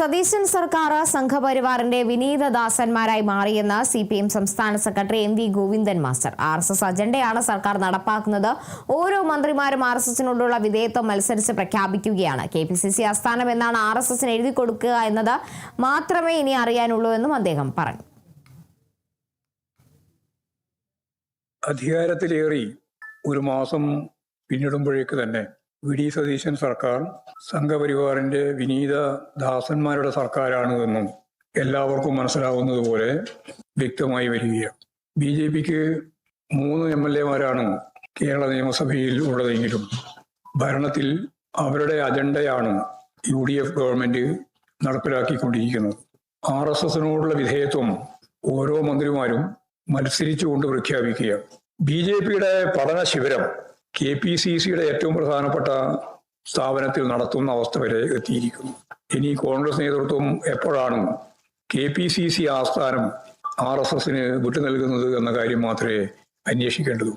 സതീശൻ സർക്കാർ സംഘപരിവാറിന്റെ വിനീതദാസന്മാരായി മാറിയെന്ന് CPM സംസ്ഥാന secretary MV Govindan master. RSS അജണ്ടയാണ് സർക്കാർ നടപ്പാക്കുന്നത്. ഓരോ മന്ത്രിമാരും RSSനോടുള്ള വിധേയത്വം മത്സരിച്ച് പ്രഖ്യാപിക്കുകയാണ്. KPCC ആസ്ഥാനം എന്നാണ് RSSന് എഴുതി കൊടുക്കുക എന്നത് മാത്രമേ ഇനി അറിയാനുള്ളൂ എന്നും അദ്ദേഹം പറഞ്ഞു. അധികാരത്തിലേറി ഒരു മാസം പിന്നിടുമ്പോഴേക്ക് തന്നെ VD സതീശൻ സർക്കാർ സംഘപരിവാറിന്റെ വിനീത ദാസന്മാരുടെ സർക്കാരാണ് എന്നും എല്ലാവർക്കും മനസ്സിലാവുന്നത് പോലെ വ്യക്തമായി വരികയാണ്. BJPക്ക് 3 MLA-മാരാണ് കേരള നിയമസഭയിൽ ഉള്ളതെങ്കിലും ഭരണത്തിൽ അവരുടെ അജണ്ടയാണ് UDF ഗവൺമെന്റ് നടപ്പിലാക്കിക്കൊണ്ടിരിക്കുന്നത്. RSSനോടുള്ള വിധേയത്വം ഓരോ മന്ത്രിമാരും മത്സരിച്ചുകൊണ്ട് പ്രഖ്യാപിക്കുക. BJPയുടെ പഠന ശിബിരം KPCCയുടെ ഏറ്റവും പ്രധാനപ്പെട്ട സ്ഥാപനത്തിൽ നടത്തുന്ന അവസ്ഥ വരെ എത്തിയിരിക്കുന്നു. ഇനി കോൺഗ്രസ് നേതൃത്വം എപ്പോഴാണ് KPCC ആസ്ഥാനം RSSന് വിട്ടു നൽകുന്നത് എന്ന കാര്യം മാത്രമേ അന്വേഷിക്കേണ്ടതുള്ളൂ.